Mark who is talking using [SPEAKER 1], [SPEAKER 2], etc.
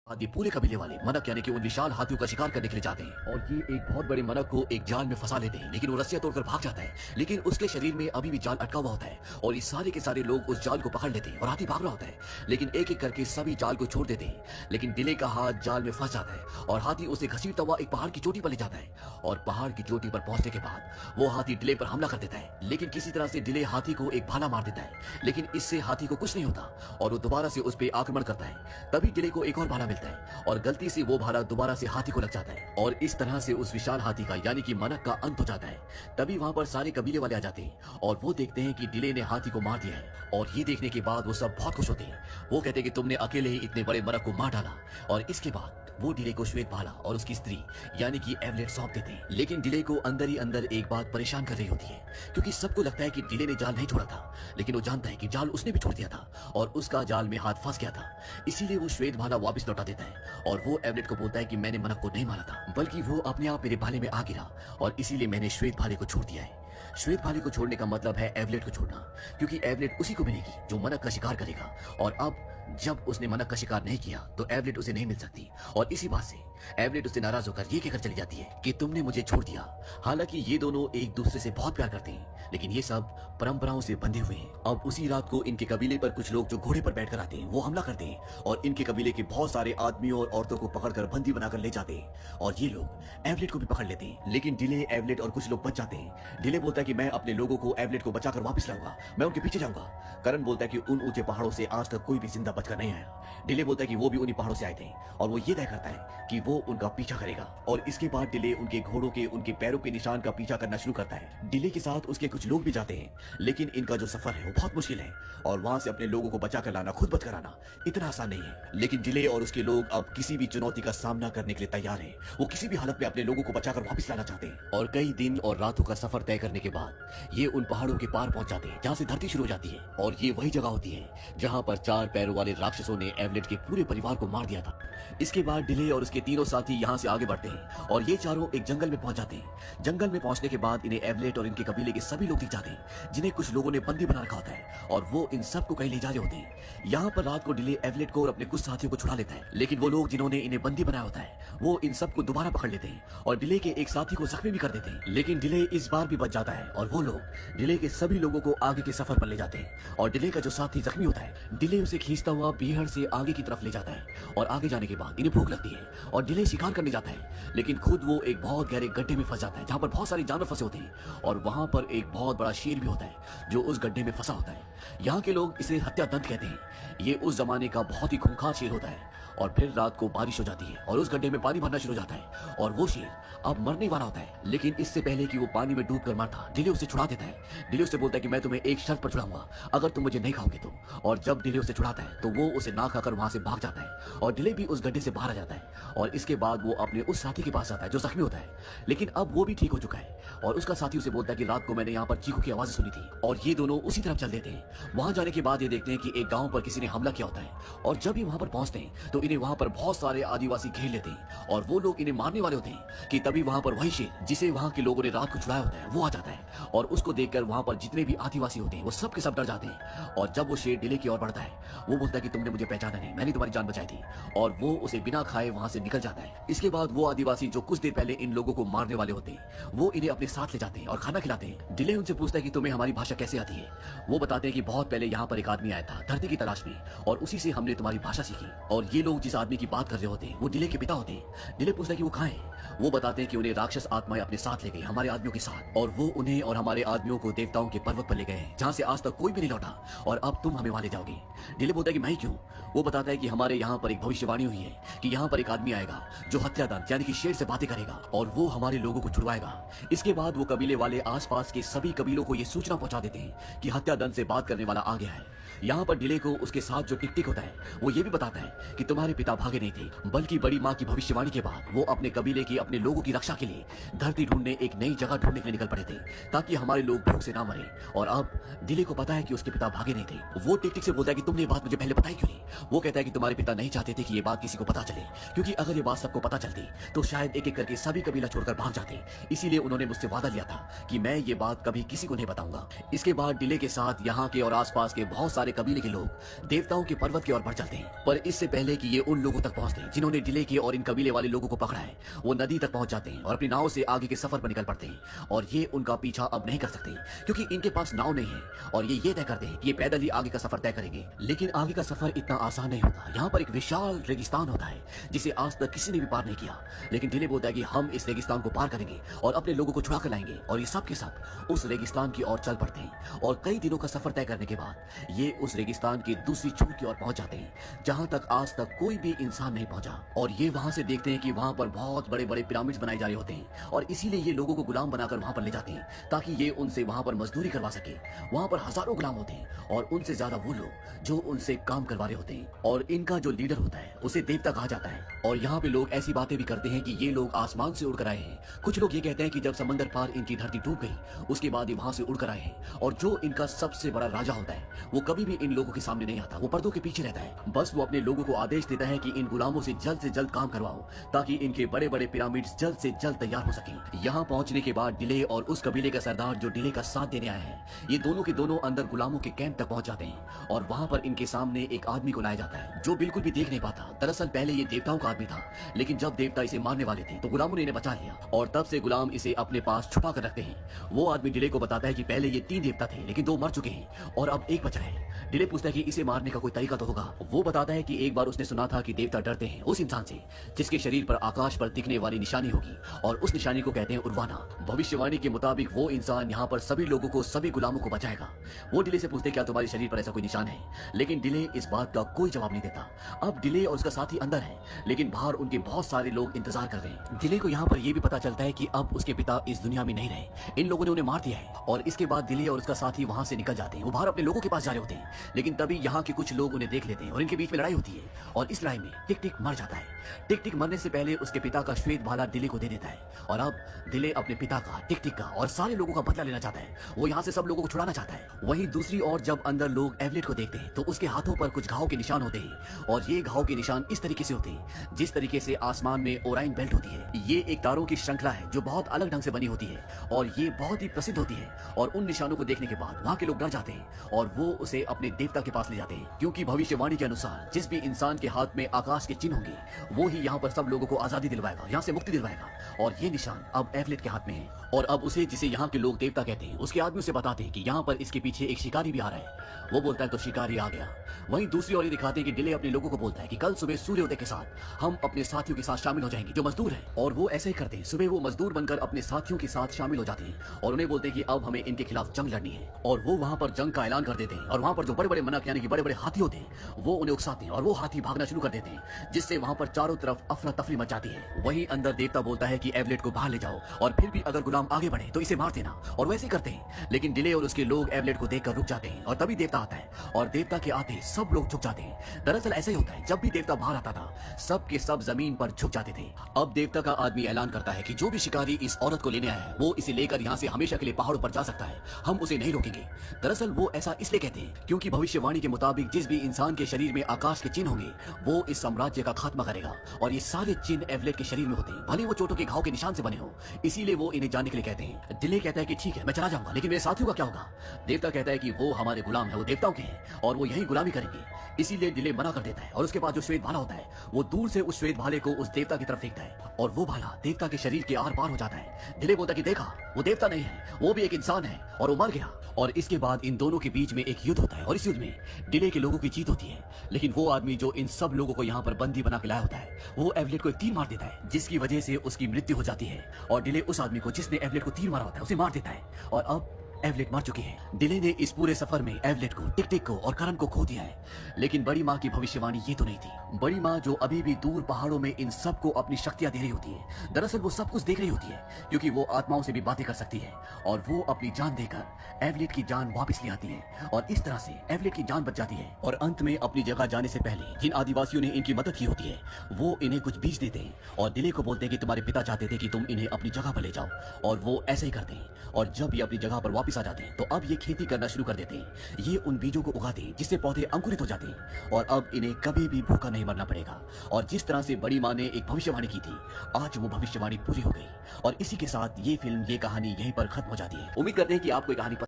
[SPEAKER 1] आदि पूरे कबीले वाले मनक यानी कि उन विशाल हाथियों का शिकार करने के लिए जाते हैं और ये एक बहुत बड़े मनक को एक जाल में फंसा लेते हैं, लेकिन वो रस्सियां तोड़कर भाग जाता है। लेकिन उसके शरीर में अभी भी जाल अटका हुआ होता है और ये सारे के सारे लोग उस जाल को पकड़ लेते हैं और हाथी भाग रहा होता है, लेकिन एक एक करके सभी जाल को छोड़ देते हैं। लेकिन डिले का हाथ जाल में फंस जाता है और हाथी उसे घसीटता हुआ एक पहाड़ की चोटी पर ले जाता है और पहाड़ की चोटी पर पहुंचने के बाद वो हाथी डिले पर हमला कर देता है। लेकिन किसी तरह से डिले हाथी को एक भाला मार देता है, लेकिन इससे हाथी को कुछ नहीं होता और वो दोबारा से उस पर आक्रमण करता है। तभी डिले को एक और भाला मिलता है और गलती से वो भाला दोबारा से हाथी को लग जाता है और इस तरह से उस विशाल हाथी का यानी कि मनक का अंत हो जाता है। तभी वहां पर सारे कबीले वाले आ जाते हैं और वो देखते हैं कि डिले ने हाथी को मार दिया है और ये देखने के बाद वो सब बहुत खुश होते हैं। वो कहते हैं कि तुमने अकेले ही इतने बड़े मनक को मार डाला और इसके बाद वो डिले को श्वेत भाला और उसकी स्त्री यानी कि एवलेट सौंप देते हैं। लेकिन डिले को अंदर ही अंदर एक बात परेशान कर रही होती है, क्योंकि सबको लगता है कि डिले ने जाल नहीं छोड़ा था, लेकिन वो जानता है कि जाल उसने भी छोड़ दिया था और उसका जाल में हाथ फंस गया था। इसीलिए वो श्वेत भाला वापस लौटा देता है और वो एवलेट को बोलता है कि मैंने मनक को नहीं मारा था, बल्कि वो अपने आप मेरे भाले में आ गिरा और इसीलिए मैंने श्वेत भाले को छोड़ दिया है। श्वेत भाले को छोड़ने का मतलब है एवलेट को छोड़ना, क्योंकि एवलेट उसी को मिलेगी जो मनक का शिकार करेगा और अब जब उसने मनक का शिकार नहीं किया तो एवलेट उसे नहीं मिल सकती और इसी बात से एवलेट उससे नाराज होकर ये कहकर चली जाती है कि तुमने मुझे छोड़ दिया। हालांकि ये दोनों एक दूसरे से बहुत प्यार करते हैं, लेकिन ये सब परंपराओं से बंधे हुए हैं। अब उसी रात को इनके कबीले पर कुछ लोग जो घोड़े पर बैठकर आते हैं वो हमला करते हैं और इनके कबीले के बहुत सारे आदमियों और औरतों को पकड़कर बंदी बनाकर ले जाते हैं और ये लोग एवलेट को भी पकड़ लेते हैं। लेकिन डिले, एवलेट और कुछ लोग बच जाते हैं। डिले बोलता है कि मैं अपने लोगों को, एवलेट को बचाकर वापस लाऊंगा, मैं उनके पीछे जाऊंगा। करण बोलता है कि उन ऊंचे पहाड़ों से आज तक कोई भी जिंदा बचकर नहीं आया। डिले बोलता है कि वो भी उन्हीं पहाड़ों से आए थे और वो ये तय करता है कि वो उनका पीछा करेगा और इसके बाद डिले उनके घोड़ों के, उनके पैरों के निशान का पीछा करना शुरू करता है। डिले के साथ उसके कुछ लोग भी जाते हैं, लेकिन इनका जो सफर है वो बहुत मुश्किल है और वहां से अपने लोगों को बचा कर लाना, खुद बचकर आना इतना आसान नहीं है। लेकिन डिले और उसके लोग अब किसी भी चुनौती का सामना करने के लिए तैयार हैं। वो किसी भी हालत में अपने लोगों को बचाकर वापस लाना चाहते हैं और कई दिन और रातों का सफर तय करने के बाद ये उन पहाड़ों के पार पहुंच जाते हैं जहां से धरती शुरू हो जाती है और ये वही जगह होती है जहां पर 4 पैरों वाले राक्षसों ने एवलेट के पूरे परिवार को मार दिया था। इसके बाद डिले और उसके तीनों साथी यहाँ से आगे बढ़ते हैं और ये चारों एक जंगल में पहुंच जाते हैं। जंगल में पहुंचने के बाद इन्हें एवलेट और इनके कबीले के सभी लोग दिख जाते हैं, जिन्हें कुछ लोगों ने बंदी बना रखा होता है और वो इन सबको कहीं ले जा रहे होते हैं। यहाँ पर रात को डिले एवलेट को और अपने कुछ साथियों को छुड़ा लेता है, लेकिन वो लोग जिन्होंने इन्हें बंदी बनाया होता है वो इन सबको दोबारा पकड़ लेते हैं और डिले के एक साथी को जख्मी भी कर देते हैं। लेकिन डिले इस बार भी बच जाता है और वो लोग डिले के सभी लोगों को आगे के सफर पर ले जाते हैं और डिले का जो साथी जख्मी होता है, डिले उसे खींचता हुआ पीहड़ से आगे की तरफ ले जाता है और आगे जाने के बाद इन्हें भूख लगती है और डिले शिकार करने जाता है, लेकिन खुद वो एक बहुत गहरे गड्ढे में फंस जाता है जहां पर बहुत सारे जानवर फंसे होते हैं और वहां पर एक बहुत बड़ा शेर भी होता है जो उस गड्ढे में फंसा होता है। यहाँ के लोग इसे हत्यादंत कहते हैं। ये उस जमाने का बहुत ही खूंखार शेर होता है और फिर रात को बारिश हो जाती है और उस गड्ढे में पानी भरना शुरू हो जाता है और वो शेर अब मरने वाला होता है, लेकिन इससे पहले कि वो पानी में डूब कर मरता, डिले उसे छुड़ा देता है। डिले उसे बोलता है कि मैं तुम्हें एक शर्त पर छुड़ाऊंगा, अगर तुम मुझे नहीं खाओगे तो। और जब डिले उसे छुड़ाता है तो वो उसे ना खाकर वहां से भाग जाता है और डिले भी उस गड्ढे से बाहर आ जाता है और इसके बाद वो अपने उस साथी के पास जाता है जो जख्मी होता है, लेकिन अब वो भी ठीक हो चुका है और उसका साथी उसे बोलता है कि रात को मैंने यहाँ पर चीखों की आवाज सुनी थी और ये दोनों उसी तरफ चल देते हैं। वहां जाने के बाद ये देखते हैं कि एक गांव पर किसी ने हमला किया होता है और जब ये वहां पर पहुंचते हैं तो इन्हें वहां पर बहुत सारे आदिवासी घेर लेते हैं और वो लोग इन्हें मारने वाले होते हैं कि तभी वहां पर वही शेर जिसे वहां के लोगों ने रात को छुड़ाया होता है वो आ जाता है और उसको देखकर वहां पर जितने भी आदिवासी होते हैं वो सब के सब डर जाते हैं और जब वो शेर डिले की ओर बढ़ता है वो बोलता है कि तुमने मुझे पहचाना नहीं, मैंने तुम्हारी जान बचाई थी और वो उसे बिना खाए वहां से निकल जाता है। इसके बाद वो आदिवासी जो कुछ देर पहले इन लोगों को मारने वाले होते हैं वो इन्हें अपने साथ ले जाते हैं और खाना खिलाते हैं। डिले उनसे पूछता है कि तुम्हें हमारी भाषा कैसे आती है। वो बताते हैं कि बहुत पहले यहाँ पर एक आदमी आया था धरती की तलाश में और उसी से हमने तुम्हारी भाषा सीखी। और ये लोग जिस आदमी की बात कर रहे होते हैं वो डिले के पिता होते हैं। डिले पूछता है कि वो कहाँ है। वो बताते हैं कि उन्हें राक्षस आत्माएं अपने साथ ले गई, हमारे आदमियों के साथ, और वो उन्हें और हमारे आदमियों को देवताओं के पर्वत पर ले गए हैं जहाँ से आज तक कोई भी नहीं लौटा और अब तुम हमें वहां ले जाओगे। डिले बोलता है कि मैं ही क्यों। वो बताता है कि हमारे यहाँ पर एक भविष्यवाणी हुई है कि यहाँ पर एक आदमी आएगा जो हत्यादंत यानी कि शेर से बातें करेगा और वो हमारे लोगों को छुड़वाएगा। इसके बाद वो कबीले वाले आसपास के सभी कबीलों को ये सूचना पहुंचा देते हैं कि हत्यादंत से बात करने वाला आ गया है। यहाँ पर डिले को उसके साथ जो टिक-टिक होता है वो ये भी बताता है कि तुम्हारे पिता भागे नहीं थे, बल्कि बड़ी माँ की भविष्यवाणी के बाद वो अपने कबीले की, अपने लोगों की रक्षा के लिए धरती ढूंढने, एक नई जगह ढूंढने के लिए निकल पड़े थे ताकि हमारे लोग भूख से ना मरे। और अब डिले को पता है कि उसके पिता भागे नहीं थे। वो टिक-टिक से बोलता है कि तुमने ये बात मुझे पहले बताई क्यों नहीं। वो कहता है कि तुम्हारे पिता नहीं चाहते थे कि ये बात किसी को पता चले, क्योंकि अगर ये बात सबको पता चलती तो शायद एक एक करके सभी कबीला छोड़कर भाग जाते। इसीलिए उन्होंने मुझसे वादा लिया था कि मैं ये बात कभी किसी को नहीं बताऊंगा। इसके बाद डिले के साथ यहाँ के और आसपास के बहुत सारे सारे कबीले के लोग देवताओं के पर्वत की ओर बढ़ चलते हैं। पर इससे पहले कि ये उन लोगों तक पहुंचते हैं जिन्होंने डिले के और इन कबीले वाले लोगों को पकड़ा है, वो नदी तक पहुंच जाते हैं और अपनी नाव से आगे के सफर पर निकल पड़ते हैं। और ये उनका पीछा अब नहीं कर सकते क्योंकि इनके पास नाव नहीं है और ये तय करते हैं कि ये पैदल ही आगे का सफर तय करेंगे। लेकिन आगे का सफर इतना आसान नहीं होता। यहाँ पर एक विशाल रेगिस्तान होता है जिसे आज तक किसी ने भी पार नहीं किया। लेकिन डिले बोलता है कि हम इस रेगिस्तान को पार करेंगे और अपने लोगों को छुड़ा कर लाएंगे। और ये सब के सब उस रेगिस्तान की ओर चल पड़ते हैं और कई दिनों का सफर तय करने के बाद ये उस रेगिस्तान की दूसरी छोर की ओर पहुंच जाते हैं जहां तक आज तक कोई भी इंसान नहीं पहुंचा। और ये वहां से देखते हैं कि वहां पर बहुत बड़े बड़े पिरामिड्स बनाए जा रहे होते हैं और इसीलिए ये लोगों को गुलाम बनाकर वहां पर ले जाते हैं ताकि ये उनसे वहां पर मजदूरी करवा सके। वहां पर हजारों गुलाम होते हैं और उनसे ज्यादा वो लोग जो उनसे काम करवा रहे होते हैं। और इनका जो लीडर होता है उसे देवता कहा जाता है। और यहाँ पे लोग ऐसी बातें भी करते हैं कि ये लोग आसमान से उड़कर आए हैं। कुछ लोग ये कहते हैं कि जब समंदर पार इनकी धरती डूब गई उसके बाद ये वहां से उड़कर आए हैं। और जो इनका सबसे बड़ा राजा होता है वो कभी भी इन लोगों के सामने नहीं आता, वो पर्दों के पीछे रहता है। बस वो अपने लोगों को आदेश देता है कि इन गुलामों से जल्द काम करवाओ ताकि इनके बड़े बड़े पिरामिड्स जल्द से जल्द तैयार हो सके। यहाँ पहुंचने के बाद डिले और उस कबीले का सरदार जो डिले का साथ देने आए हैं, ये दोनों के दोनों अंदर गुलामों के कैंप तक पहुंच जाते हैं। और वहां पर इनके सामने एक आदमी को लाया जाता है जो बिल्कुल भी देख नहीं पाता। दरअसल पहले ये देवताओं का आदमी था, लेकिन जब देवता इसे मारने वाले थे तो गुलामों ने इन्हें बचा लिया और तब से गुलाम इसे अपने पास छुपा कर रखते हैं। वो आदमी डिले को बताता है कि पहले ये 3 देवता थे लेकिन 2 मर चुके हैं और अब एक बचा है। डिले पूछता है कि इसे मारने का कोई तरीका तो होगा। वो बताता है कि एक बार उसने सुना था कि देवता डरते हैं उस इंसान से जिसके शरीर पर आकाश पर दिखने वाली निशानी होगी और उस निशानी को कहते हैं उर्वाना। भविष्यवाणी के मुताबिक वो इंसान यहाँ पर सभी लोगों को, सभी गुलामों को बचाएगा। वो डिले से पूछते क्या तुम्हारे शरीर पर ऐसा कोई निशान है, लेकिन डिले इस बात का कोई जवाब नहीं देता। अब डिले और उसका साथी अंदर है लेकिन बाहर उनके बहुत सारे लोग इंतजार कर रहे हैं। डिले को यहाँ पर यह भी पता चलता है कि अब उसके पिता इस दुनिया में नहीं रहे, इन लोगों ने उन्हें मार दिया है। और इसके बाद डिले और उसका साथी वहां से निकल जाते हैं। वो बाहर अपने लोगों के पास जा रहे होते हैं लेकिन तभी यहाँ के कुछ लोग उन्हें देख लेते हैं और इनके बीच में लड़ाई होती है। और इस लड़ाई में टिक टिक मर जाता है। टिक टिक मरने से पहले उसके पिता का श्वेत भाला डिले को दे देता है और अब डिले अपने पिता का, टिक टिक का और सारे लोगों का बदला लेना चाहता है। वो यहाँ से सब लोगों को छुड़ाना चाहता है। वहीं दूसरी ओर जब अंदर लोग एवलेट को देखते हैं तो उसके हाथों पर कुछ घाव के निशान होते हैं और ये घाव के निशान इस तरीके से होते हैं जिस तरीके से आसमान में ओराइन बेल्ट होती है। ये एक तारों की श्रृंखला है जो बहुत अलग ढंग से बनी होती है और ये बहुत ही प्रसिद्ध होती है। और उन निशानों को देखने के बाद वहाँ के लोग डर जाते हैं और वो उसे अपने देवता के पास ले जाते हैं क्योंकि भविष्यवाणी के अनुसार जिस भी इंसान के हाथ में आकाश के चिन्ह होंगे वो ही यहाँ पर सब लोगों को आजादी दिलवाएगा, यहाँ से मुक्ति दिलवाएगा। और ये निशान अब एवलेट के हाथ में है। और अब उसे, जिसे यहाँ के लोग देवता कहते हैं, उसके आदमी उसे बताते हैं कि यहाँ पर इसके पीछे एक शिकारी भी आ रहा है। वो बोलता है तो शिकारी आ गया। वहीं दूसरी ओर ये दिखाते हैं कि डिले अपने लोगों को बोलता है कि कल सुबह सूर्योदय के साथ हम अपने साथियों के साथ शामिल हो जाएंगे जो मजदूर हैं। और वो ऐसे ही करते हैं। सुबह वो मजदूर बनकर अपने साथियों के साथ शामिल हो जाते हैं और उन्हें बोलते हैं कि अब हमें इनके खिलाफ जंग लड़नी है। और वो वहां पर जंग का ऐलान कर देते हैं और वहां पर जो बड़े बड़े मनक यानी कि बड़े बड़े हाथी होते हैं वो उन्हें उकसाते हैं और वो हाथी भागना शुरू कर देते हैं जिससे वहां पर चारों तरफ अफरा तफरी मच जाती है। वहीं अंदर देवता बोलता है कि एवलेट को बाहर ले जाओ और फिर भी अगर गुलाम आगे बढ़े तो इसे मार देना। और वैसे ही करते हैं। लेकिन डिले और उसके लोग एवलेट को देखकर रुक जाते हैं और तभी देवता आता है और देवता के आते सब लोग झुक जाते हैं। दरअसल ऐसा ही होता है, जब भी देवता बाहर आता था सब के सब जमीन पर झुक जाते थे। अब देवता का आदमी ऐलान करता है कि जो भी शिकारी इस औरत को लेने आया है वो इसे लेकर यहाँ से हमेशा के लिए पहाड़ों पर जा सकता है, हम उसे नहीं रोकेंगे। दरअसल वो ऐसा इसलिए कहते हैं क्योंकि भविष्यवाणी के मुताबिक जिस भी इंसान के शरीर में आकाश के चिन्ह होंगे वो इस साम्राज्य का खात्मा करेगा। और ये सारे चिन्ह एवलेट के शरीर में होते हैं, भले वो चोटों के घाव के निशान से बने हो, इसीलिए वो इन्हें जाने के लिए कहते हैं। डिले कहता है कि ठीक है मैं चला जाऊंगा, लेकिन मेरे साथियों का क्या होगा? देवता कहता है कि वो हमारे गुलाम है, वो देवताओं के हैं और वो यही गुलामी करेंगे। इसीलिए डिले मना कर देता है और उसके बाद जो श्वेत भाला होता है वो दूर से उस श्वेत भाले को उस देवता की तरफ फेंकता है और वो भाला देवता के शरीर के आर पार हो जाता है। डिले बोलता कि देखा, वो देवता नहीं है, वो भी एक इंसान है और वो मर गया। और इसके बाद इन दोनों के बीच में एक युद्ध होता है और इस युद्ध में डिले के लोगों की जीत होती है। लेकिन वो आदमी जो इन सब लोगों को यहाँ पर बंदी बना के लाया होता है वो एवलेट को एक तीर मार देता है जिसकी वजह से उसकी मृत्यु हो जाती है। और डिले उस आदमी को जिसने एवलेट को तीर मारा होता है उसे मार देता है और अब एवलेट मर चुकी है। डिले ने इस पूरे सफर में एवलेट को, टिक टिक को और करण को खो दिया है। लेकिन बड़ी माँ की भविष्यवाणी ये तो नहीं थी। बड़ी माँ जो अभी भी दूर पहाड़ों में इन सबको अपनी शक्तियां दे रही होती है, दरअसल वो सब कुछ देख रही होती है क्योंकि वो आत्माओं से भी बातें कर सकती है और वो अपनी जान देकर एवलेट की जान वापस ले आती है और इस तरह से एवलेट की जान बच जाती है। और अंत में अपनी जगह जाने से पहले जिन आदिवासियों ने इनकी मदद की होती है वो इन्हें कुछ बीज देते हैं और डिले को बोलते हैं कि तुम्हारे पिता चाहते थे कि तुम इन्हें अपनी जगह पर ले जाओ, और वो ऐसे ही करते हैं। और जब ये अपनी जगह पर वापस आ जाते हैं तो अब ये खेती करना शुरू कर देते हैं। ये उन बीजों को उगाते हैं जिससे पौधे अंकुरित हो जाते हैं और अब इन्हें कभी भी भूखा नहीं मरना पड़ेगा। और जिस तरह से बड़ी माँ ने एक भविष्यवाणी की थी, आज वो भविष्यवाणी पूरी हो गई। और इसी के साथ ये फिल्म, ये कहानी यहीं पर खत्म हो जाती है। उम्मीद करते हैं कि आपको ये कहानी